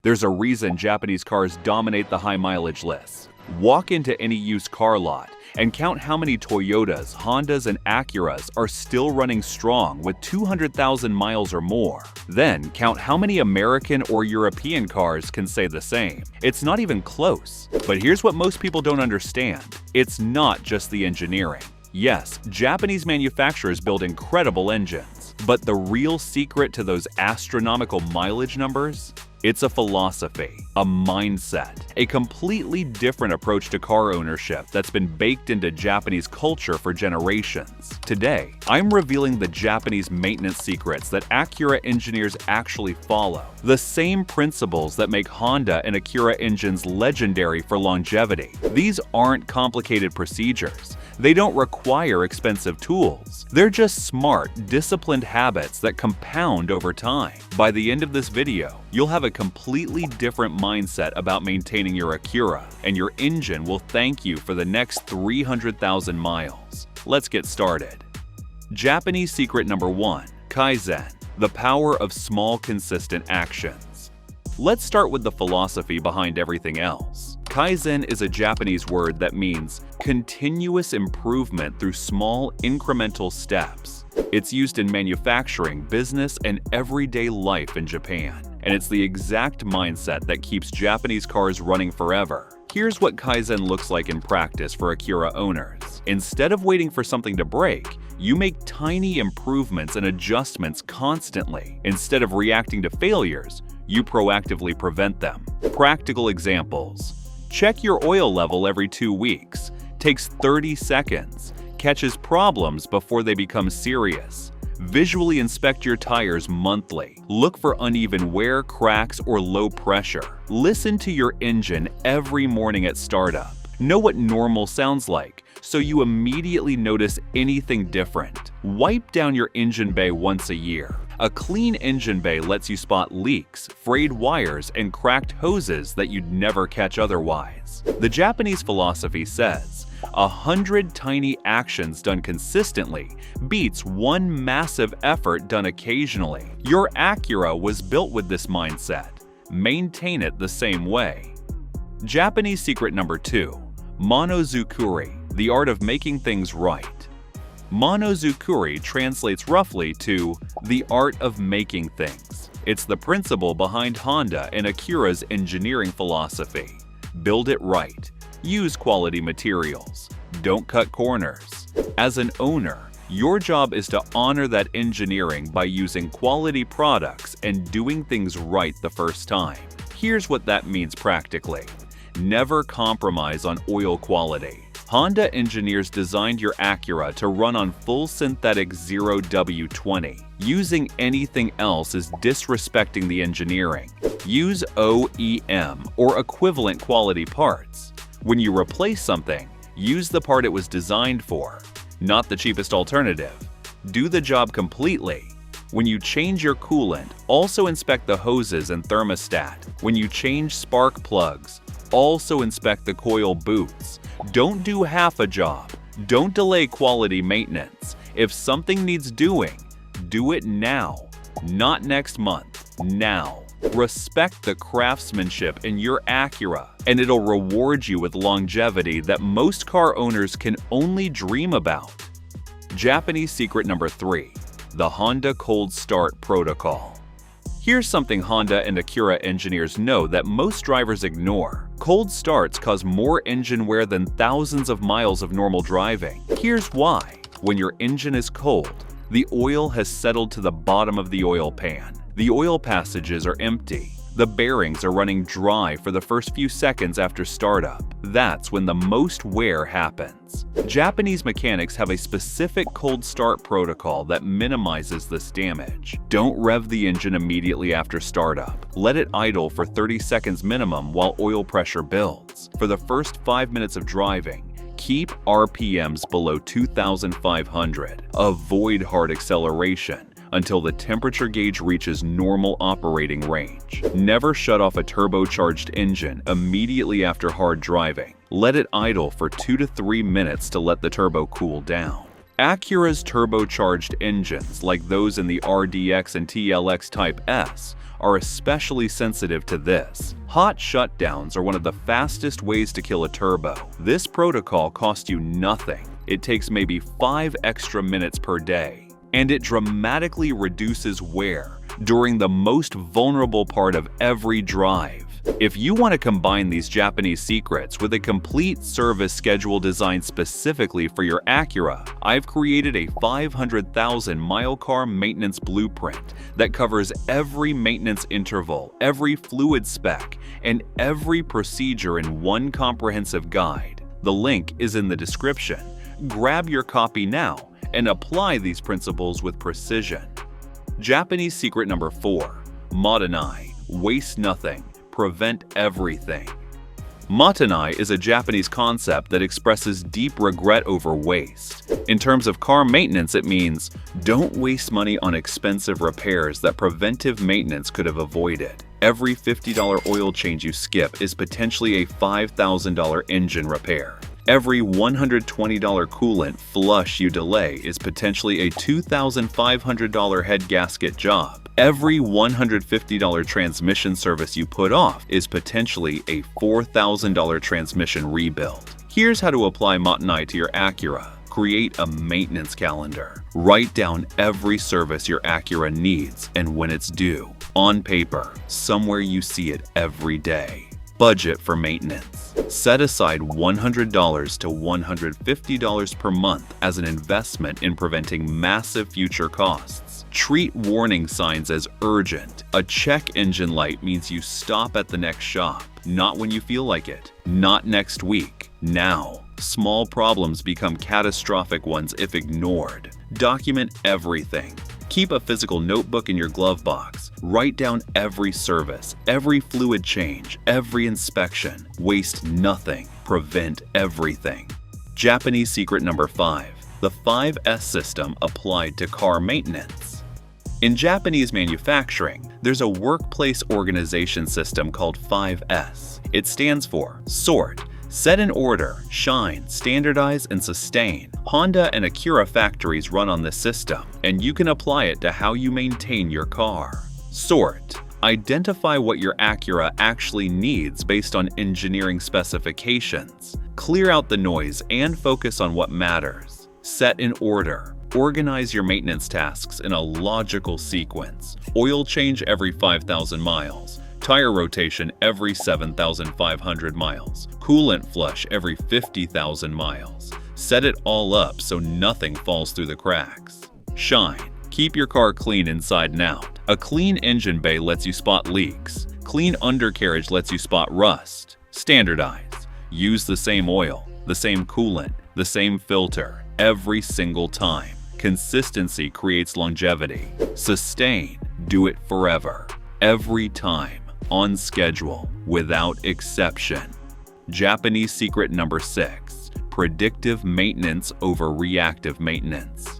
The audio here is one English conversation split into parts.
There's a reason Japanese cars dominate the high mileage lists. Walk into any used car lot and count how many Toyotas, Hondas, and Acuras are still running strong with 200,000 miles or more. Then count how many American or European cars can say the same. It's not even close. But here's what most people don't understand. It's not just the engineering. Yes, Japanese manufacturers build incredible engines, but the real secret to those astronomical mileage numbers? It's a philosophy, a mindset, a completely different approach to car ownership that's been baked into Japanese culture for generations. Today, I'm revealing the Japanese maintenance secrets that Acura engineers actually follow. The same principles that make Honda and Acura engines legendary for longevity. These aren't complicated procedures. They don't require expensive tools. They're just smart, disciplined habits that compound over time. By the end of this video, you'll have a completely different mindset about maintaining your Acura, and your engine will thank you for the next 300,000 miles. Let's get started. Japanese secret number 1, Kaizen, the power of small, consistent actions. Let's start with the philosophy behind everything else. Kaizen is a Japanese word that means continuous improvement through small, incremental steps. It's used in manufacturing, business, and everyday life in Japan, and it's the exact mindset that keeps Japanese cars running forever. Here's what Kaizen looks like in practice for Acura owners. Instead of waiting for something to break, you make tiny improvements and adjustments constantly. Instead of reacting to failures, you proactively prevent them. Practical examples. Check your oil level every 2 weeks. Takes 30 seconds. Catches problems before they become serious. Visually inspect your tires monthly. Look for uneven wear, cracks, or low pressure. Listen to your engine every morning at startup. Know what normal sounds like, so you immediately notice anything different. Wipe down your engine bay once a year. A clean engine bay lets you spot leaks, frayed wires, and cracked hoses that you'd never catch otherwise. The Japanese philosophy says, 100 tiny actions done consistently beats one massive effort done occasionally. Your Acura was built with this mindset. Maintain it the same way. Japanese secret number 2, Monozukuri, the art of making things right. Monozukuri translates roughly to the art of making things. It's the principle behind Honda and Acura's engineering philosophy. Build it right. Use quality materials. Don't cut corners. As an owner, your job is to honor that engineering by using quality products and doing things right the first time. Here's what that means practically. Never compromise on oil quality. Honda engineers designed your Acura to run on full synthetic 0W20. Using anything else is disrespecting the engineering. Use OEM or equivalent quality parts. When you replace something, use the part it was designed for, not the cheapest alternative. Do the job completely. When you change your coolant, also inspect the hoses and thermostat. When you change spark plugs, also inspect the coil boots. Don't do half a job. Don't delay quality maintenance. If something needs doing, do it now, not next month, now. Respect the craftsmanship in your Acura, and it'll reward you with longevity that most car owners can only dream about. Japanese secret number 3, the Honda cold start protocol. Here's something Honda and Acura engineers know that most drivers ignore. Cold starts cause more engine wear than thousands of miles of normal driving. Here's why. When your engine is cold, the oil has settled to the bottom of the oil pan. The oil passages are empty. The bearings are running dry for the first few seconds after startup. That's when the most wear happens. Japanese mechanics have a specific cold start protocol that minimizes this damage. Don't rev the engine immediately after startup. Let it idle for 30 seconds minimum while oil pressure builds. For the first 5 minutes of driving, keep RPMs below 2,500. Avoid hard acceleration until the temperature gauge reaches normal operating range. Never shut off a turbocharged engine immediately after hard driving. Let it idle for 2 to 3 minutes to let the turbo cool down. Acura's turbocharged engines, like those in the RDX and TLX Type S, are especially sensitive to this. Hot shutdowns are one of the fastest ways to kill a turbo. This protocol costs you nothing. It takes maybe 5 extra minutes per day, and it dramatically reduces wear during the most vulnerable part of every drive. If you want to combine these Japanese secrets with a complete service schedule designed specifically for your Acura, I've created a 500,000-mile car maintenance blueprint that covers every maintenance interval, every fluid spec, and every procedure in one comprehensive guide. The link is in the description. Grab your copy now and apply these principles with precision. Japanese secret number 4. Matanai. Waste nothing. Prevent everything. Matanai is a Japanese concept that expresses deep regret over waste. In terms of car maintenance, it means don't waste money on expensive repairs that preventive maintenance could have avoided. Every $50 oil change you skip is potentially a $5,000 engine repair. Every $120 coolant flush you delay is potentially a $2,500 head gasket job. Every $150 transmission service you put off is potentially a $4,000 transmission rebuild. Here's how to apply Matanai to your Acura. Create a maintenance calendar. Write down every service your Acura needs and when it's due. On paper, somewhere you see it every day. Budget for maintenance. Set aside $100 to $150 per month as an investment in preventing massive future costs. Treat warning signs as urgent. A check engine light means you stop at the next shop, not when you feel like it, not next week, now. Small problems become catastrophic ones if ignored. Document everything. Keep a physical notebook in your glove box. Write down every service, every fluid change, every inspection. Waste nothing. Prevent everything. Japanese secret number 5. The 5S system applied to car maintenance. In Japanese manufacturing, there's a workplace organization system called 5S. It stands for sort, set in order, shine, standardize, and sustain. Honda and Acura factories run on this system, and you can apply it to how you maintain your car. Sort. Identify what your Acura actually needs based on engineering specifications. Clear out the noise and focus on what matters. Set in order. Organize your maintenance tasks in a logical sequence. Oil change every 5,000 miles. Tire rotation every 7,500 miles. Coolant flush every 50,000 miles. Set it all up so nothing falls through the cracks. Shine. Keep your car clean inside and out. A clean engine bay lets you spot leaks. Clean undercarriage lets you spot rust. Standardize. Use the same oil, the same coolant, the same filter every single time. Consistency creates longevity. Sustain. Do it forever. Every time. On schedule. Without exception. Japanese secret number 6. Predictive maintenance over reactive maintenance.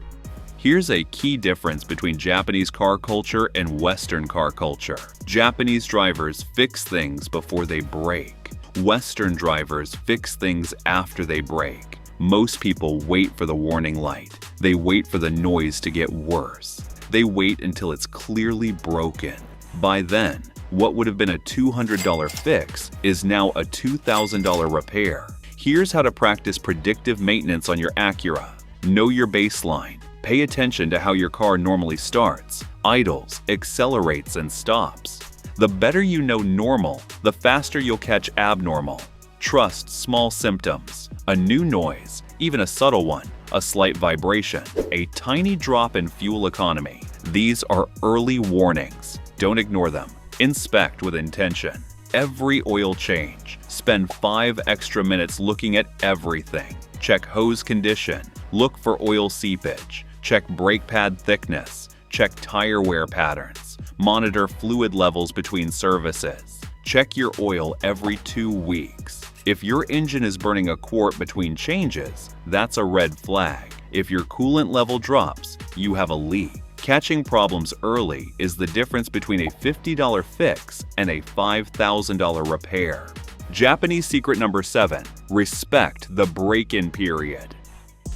Here's a key difference between Japanese car culture and Western car culture. Japanese drivers fix things before they break. Western drivers fix things after they break. Most people wait for the warning light. They wait for the noise to get worse. They wait until it's clearly broken. By then, what would have been a $200 fix is now a $2,000 repair. Here's how to practice predictive maintenance on your Acura. Know your baseline. Pay attention to how your car normally starts, idles, accelerates, and stops. The better you know normal, the faster you'll catch abnormal. Trust small symptoms, a new noise, even a subtle one, a slight vibration, a tiny drop in fuel economy. These are early warnings. Don't ignore them. Inspect with intention. Every oil change. Spend 5 extra minutes looking at everything. Check hose condition. Look for oil seepage. Check brake pad thickness. Check tire wear patterns. Monitor fluid levels between services. Check your oil every 2 weeks. If your engine is burning a quart between changes, that's a red flag. If your coolant level drops, you have a leak. Catching problems early is the difference between a $50 fix and a $5,000 repair. Japanese secret number 7. Respect the break-in period.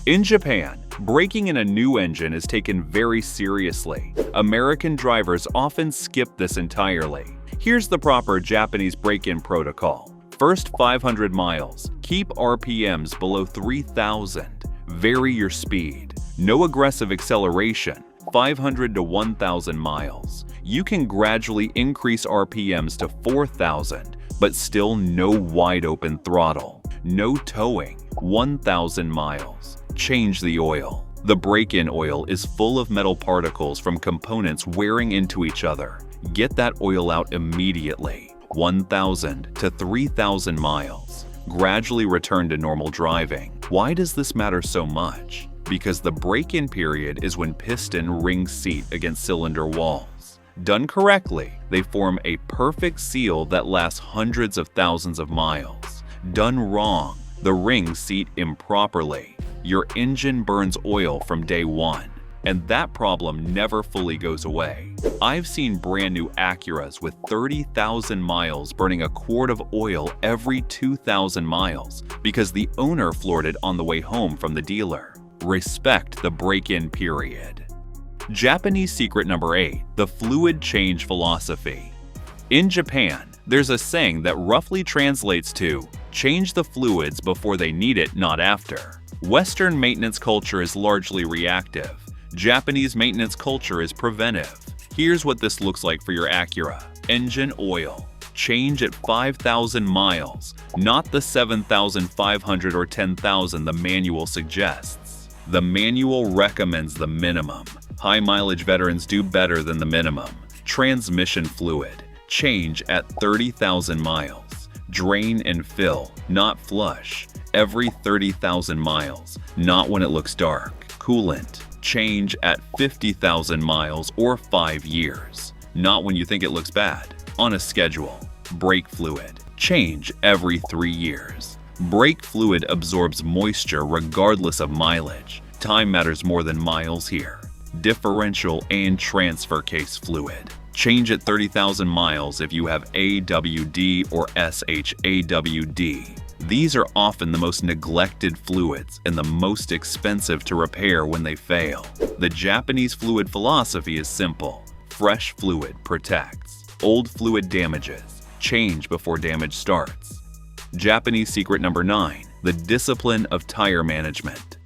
In Japan, Breaking in a new engine is taken very seriously. American drivers often skip this entirely. Here's the proper Japanese break-in protocol. First 500 miles, keep RPMs below 3,000. Vary your speed. No aggressive acceleration, 500 to 1,000 miles. You can gradually increase RPMs to 4,000, but still no wide-open throttle. No towing, 1,000 miles. Change the oil. The break-in oil is full of metal particles from components wearing into each other. Get that oil out immediately. 1,000 to 3,000 miles. Gradually return to normal driving. Why does this matter so much? Because the break-in period is when piston rings seat against cylinder walls. Done correctly, they form a perfect seal that lasts hundreds of thousands of miles. Done wrong, the rings seat improperly. Your engine burns oil from day one, and that problem never fully goes away. I've seen brand new Acuras with 30,000 miles burning a quart of oil every 2,000 miles because the owner floored it on the way home from the dealer. Respect the break-in period. Japanese secret number 8, the fluid change philosophy. In Japan, there's a saying that roughly translates to, change the fluids before they need it, not after. Western maintenance culture is largely reactive. Japanese maintenance culture is preventive. Here's what this looks like for your Acura. Engine oil. Change at 5,000 miles, not the 7,500 or 10,000 the manual suggests. The manual recommends the minimum. High mileage veterans do better than the minimum. Transmission fluid. Change at 30,000 miles. Drain and fill, not flush. Every 30,000 miles, not when it looks dark. Coolant. Change at 50,000 miles or 5 years, not when you think it looks bad. On a schedule. Brake fluid. Change every 3 years. Brake fluid absorbs moisture regardless of mileage. Time matters more than miles here. Differential and transfer case fluid. Change at 30,000 miles if you have AWD or SHAWD. These are often the most neglected fluids and the most expensive to repair when they fail. The Japanese fluid philosophy is simple. Fresh fluid protects. Old fluid damages. Change before damage starts. Japanese secret number 9, the discipline of tire management.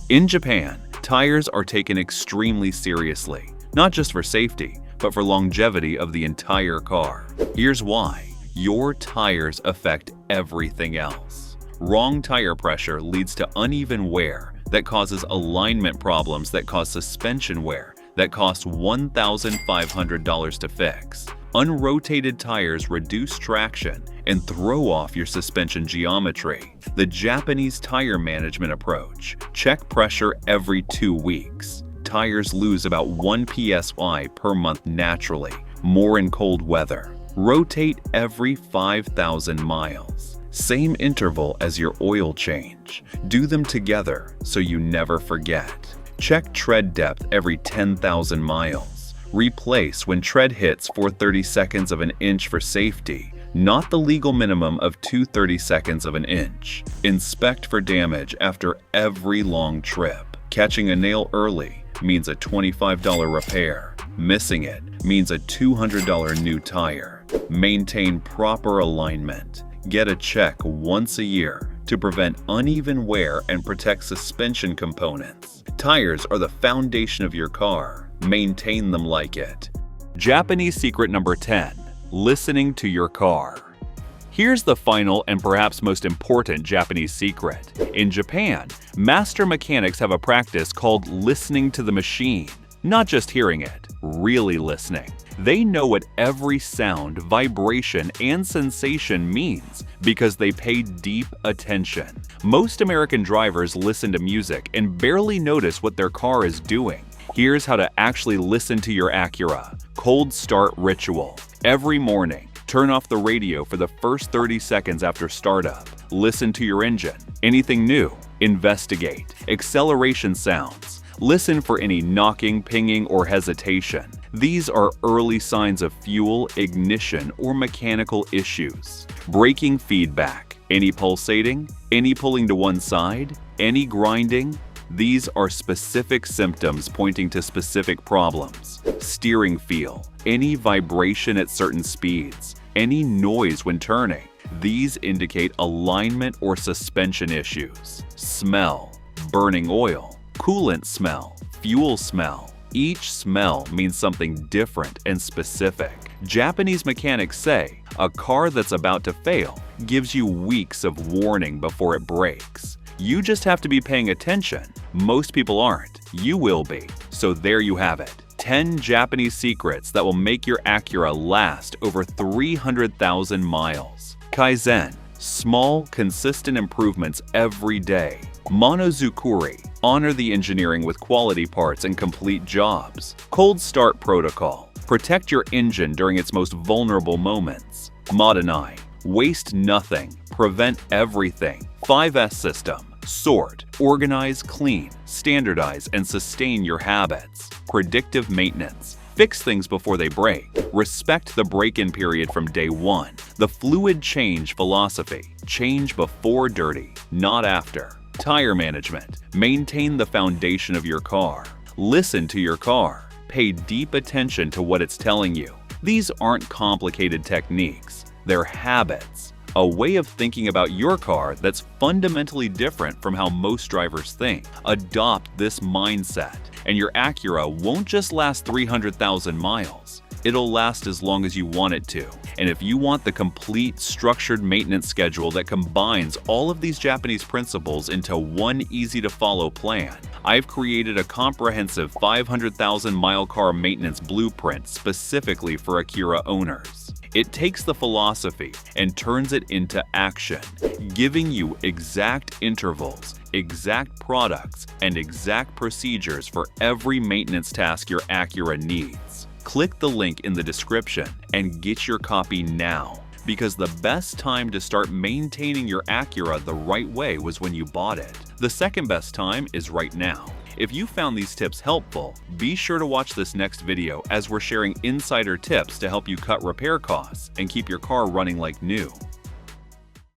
In Japan, tires are taken extremely seriously, not just for safety, but for longevity of the entire car. Here's why. Your tires affect everything else. Wrong tire pressure leads to uneven wear that causes alignment problems that cause suspension wear that costs $1,500 to fix. Unrotated tires reduce traction and throw off your suspension geometry. The Japanese tire management approach. Check pressure every 2 weeks. Tires lose about 1 psi per month naturally, more in cold weather. Rotate every 5,000 miles. Same interval as your oil change. Do them together so you never forget. Check tread depth every 10,000 miles. Replace when tread hits 4/32 of an inch for safety, not the legal minimum of 2/32 of an inch. Inspect for damage after every long trip. Catching a nail early means a $25 repair. Missing it means a $200 new tire. Maintain proper alignment. Get a check once a year to prevent uneven wear and protect suspension components. Tires are the foundation of your car. Maintain them like it. Japanese secret number 10, listening to your car. Here's the final and perhaps most important Japanese secret. In Japan, master mechanics have a practice called listening to the machine. Not just hearing it, really listening. They know what every sound, vibration, and sensation means because they pay deep attention. Most American drivers listen to music and barely notice what their car is doing. Here's how to actually listen to your Acura. Cold start ritual. Every morning, turn off the radio for the first 30 seconds after startup. Listen to your engine. Anything new? Investigate. Acceleration sounds. Listen for any knocking, pinging, or hesitation. These are early signs of fuel, ignition, or mechanical issues. Braking feedback. Any pulsating? Any pulling to one side? Any grinding? These are specific symptoms pointing to specific problems. Steering feel, any vibration at certain speeds, any noise when turning. These indicate alignment or suspension issues. Smell, burning oil, coolant smell, fuel smell. Each smell means something different and specific. Japanese mechanics say a car that's about to fail gives you weeks of warning before it breaks. You just have to be paying attention. Most people aren't. You will be. So there you have it. 10 Japanese secrets that will make your Acura last over 300,000 miles. Kaizen, small, consistent improvements every day. Monozukuri, honor the engineering with quality parts and complete jobs. Cold start protocol, protect your engine during its most vulnerable moments. Madanai, waste nothing, prevent everything. 5S system, sort, organize, clean, standardize, and sustain your habits. Predictive maintenance, fix things before they break. Respect the break-in period from day one. The fluid change philosophy, change before dirty, not after. Tire management, maintain the foundation of your car. Listen to your car. Pay deep attention to what it's telling you. These aren't complicated techniques, they're habits. A way of thinking about your car that's fundamentally different from how most drivers think. Adopt this mindset, and your Acura won't just last 300,000 miles. It'll last as long as you want it to. And if you want the complete, structured maintenance schedule that combines all of these Japanese principles into one easy-to-follow plan, I've created a comprehensive 500,000-mile car maintenance blueprint specifically for Acura owners. It takes the philosophy and turns it into action, giving you exact intervals, exact products, and exact procedures for every maintenance task your Acura needs. Click the link in the description and get your copy now, because the best time to start maintaining your Acura the right way was when you bought it. The second best time is right now. If you found these tips helpful, be sure to watch this next video as we're sharing insider tips to help you cut repair costs and keep your car running like new.